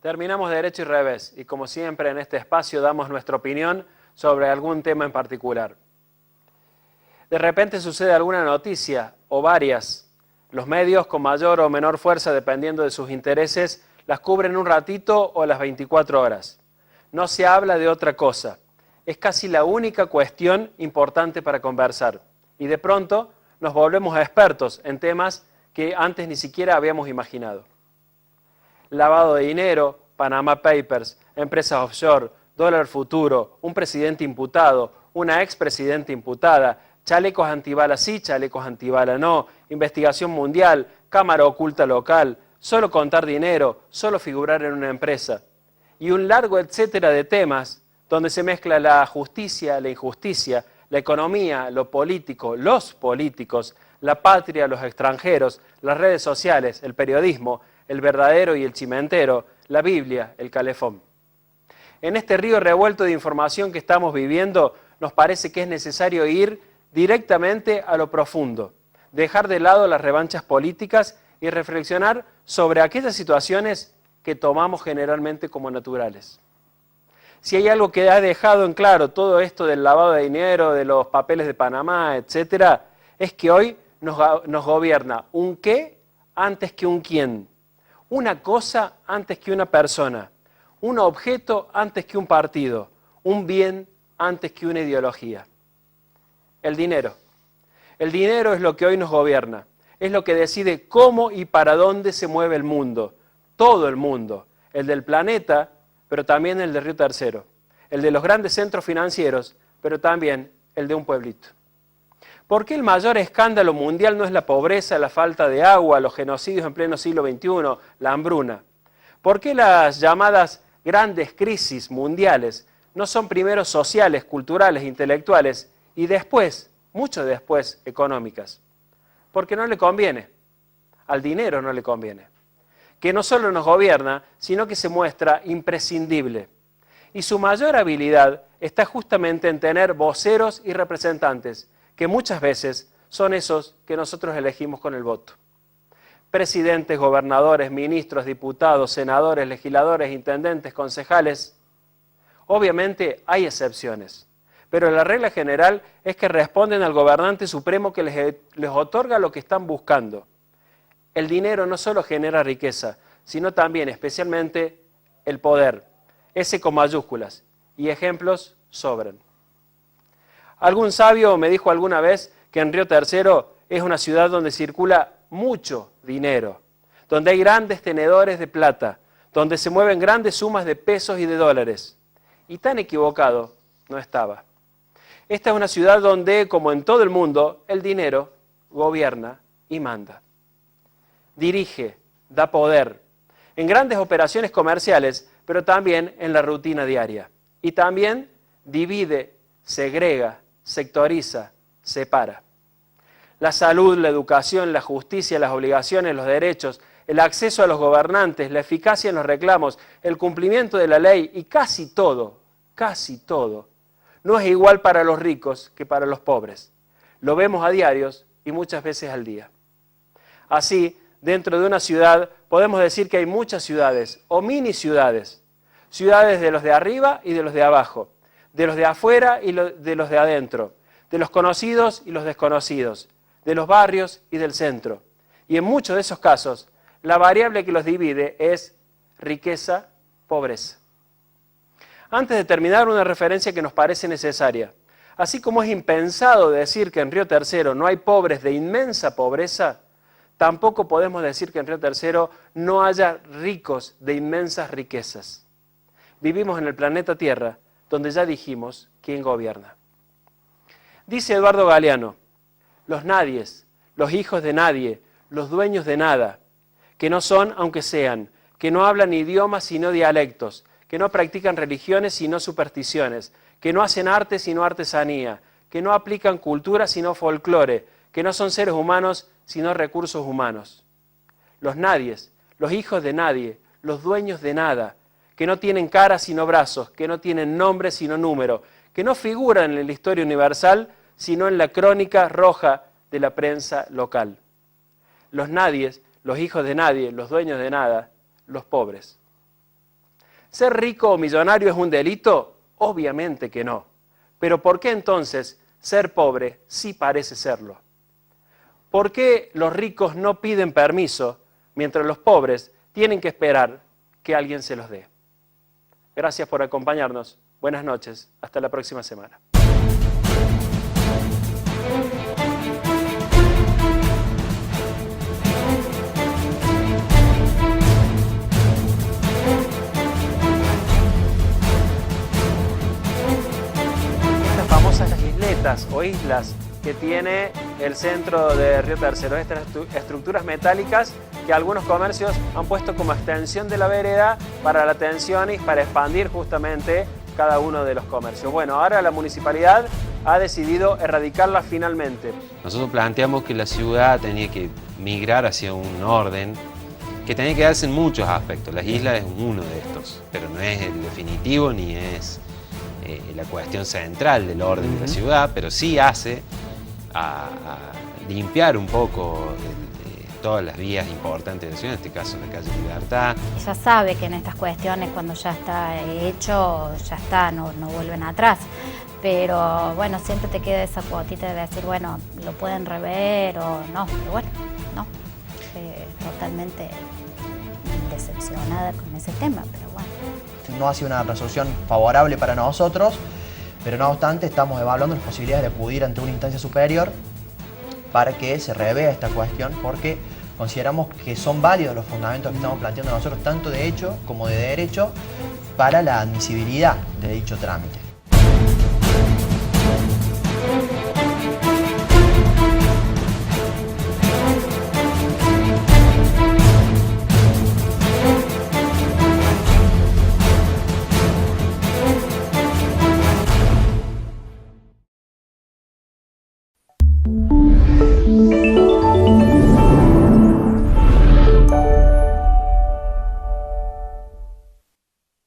Terminamos Derecho y Revés y como siempre en este espacio damos nuestra opinión sobre algún tema en particular. De repente sucede alguna noticia o varias. Los medios con mayor o menor fuerza dependiendo de sus intereses las cubren un ratito o las 24 horas. No se habla de otra cosa. Es casi la única cuestión importante para conversar. Y de pronto nos volvemos expertos en temas que antes ni siquiera habíamos imaginado. Lavado de dinero, Panama Papers, empresas offshore, dólar futuro, un presidente imputado, una expresidenta imputada, chalecos antibalas sí, chalecos antibalas no, investigación mundial, cámara oculta local, solo contar dinero, solo figurar en una empresa. Y un largo etcétera de temas donde se mezcla la justicia, la injusticia, la economía, lo político, los políticos, la patria, los extranjeros, las redes sociales, el periodismo, el verdadero y el chimentero, la Biblia, el calefón. En este río revuelto de información que estamos viviendo, nos parece que es necesario ir directamente a lo profundo, dejar de lado las revanchas políticas y reflexionar sobre aquellas situaciones que tomamos generalmente como naturales. Si hay algo que ha dejado en claro todo esto del lavado de dinero, de los papeles de Panamá, etcétera, es que hoy nos gobierna un qué antes que un quién, una cosa antes que una persona, un objeto antes que un partido, un bien antes que una ideología. El dinero. El dinero es lo que hoy nos gobierna, es lo que decide cómo y para dónde se mueve el mundo, todo el mundo, el del planeta, pero también el de Río Tercero, el de los grandes centros financieros, pero también el de un pueblito. ¿Por qué el mayor escándalo mundial no es la pobreza, la falta de agua, los genocidios en pleno siglo XXI, la hambruna? ¿Por qué las llamadas grandes crisis mundiales no son primero sociales, culturales, intelectuales y después, mucho después, económicas? Porque no le conviene, al dinero no le conviene, que no solo nos gobierna, sino que se muestra imprescindible. Y su mayor habilidad está justamente en tener voceros y representantes, que muchas veces son esos que nosotros elegimos con el voto. Presidentes, gobernadores, ministros, diputados, senadores, legisladores, intendentes, concejales. Obviamente hay excepciones, pero la regla general es que responden al gobernante supremo que les otorga lo que están buscando. El dinero no solo genera riqueza, sino también, especialmente, el poder, ese con mayúsculas, y ejemplos sobran. Algún sabio me dijo alguna vez que en Río Tercero es una ciudad donde circula mucho dinero, donde hay grandes tenedores de plata, donde se mueven grandes sumas de pesos y de dólares. Y tan equivocado no estaba. Esta es una ciudad donde, como en todo el mundo, el dinero gobierna y manda. Dirige, da poder, en grandes operaciones comerciales, pero también en la rutina diaria. Y también divide, segrega, sectoriza, separa. La salud, la educación, la justicia, las obligaciones, los derechos, el acceso a los gobernantes, la eficacia en los reclamos, el cumplimiento de la ley y casi todo, no es igual para los ricos que para los pobres. Lo vemos a diarios y muchas veces al día. Así, dentro de una ciudad podemos decir que hay muchas ciudades o mini ciudades, ciudades de los de arriba y de los de abajo, de los de afuera y de los de adentro, de los conocidos y los desconocidos, de los barrios y del centro. Y en muchos de esos casos, la variable que los divide es riqueza, pobreza. Antes de terminar, una referencia que nos parece necesaria. Así como es impensado decir que en Río Tercero no hay pobres de inmensa pobreza, tampoco podemos decir que en Río Tercero no haya ricos de inmensas riquezas. Vivimos en el planeta Tierra, donde ya dijimos quién gobierna. Dice Eduardo Galeano, los nadies, los hijos de nadie, los dueños de nada, que no son aunque sean, que no hablan idiomas sino dialectos, que no practican religiones sino supersticiones, que no hacen arte sino artesanía, que no aplican cultura sino folclore, que no son seres humanos sino recursos humanos. Los nadies, los hijos de nadie, los dueños de nada, que no tienen cara sino brazos, que no tienen nombre sino número, que no figuran en la historia universal sino en la crónica roja de la prensa local. Los nadies, los hijos de nadie, los dueños de nada, los pobres. ¿Ser rico o millonario es un delito? Obviamente que no. Pero ¿por qué entonces ser pobre sí parece serlo? ¿Por qué los ricos no piden permiso mientras los pobres tienen que esperar que alguien se los dé? Gracias por acompañarnos. Buenas noches. Hasta la próxima semana. Estas famosas isletas o islas que tiene el centro de Río Tercero, estas estructuras metálicas que algunos comercios han puesto como extensión de la vereda para la atención y para expandir justamente cada uno de los comercios. Bueno, ahora la municipalidad ha decidido erradicarlas finalmente. Nosotros planteamos que la ciudad tenía que migrar hacia un orden que tenía que darse en muchos aspectos. Las islas es uno de estos, pero no es el definitivo ni es la cuestión central del orden de la ciudad, pero sí hace a limpiar un poco todas las vías importantes de la ciudad, en este caso la calle Libertad. Ella sabe que en estas cuestiones cuando ya está hecho, ya está, no vuelven atrás. Pero bueno, siempre te queda esa cuotita de decir, bueno, lo pueden rever o no, pero bueno, no. Totalmente decepcionada con ese tema, pero bueno. No ha sido una resolución favorable para nosotros, pero no obstante estamos evaluando las posibilidades de acudir ante una instancia superior para que se revea esta cuestión, porque consideramos que son válidos los fundamentos que estamos planteando nosotros, tanto de hecho como de derecho, para la admisibilidad de dicho trámite.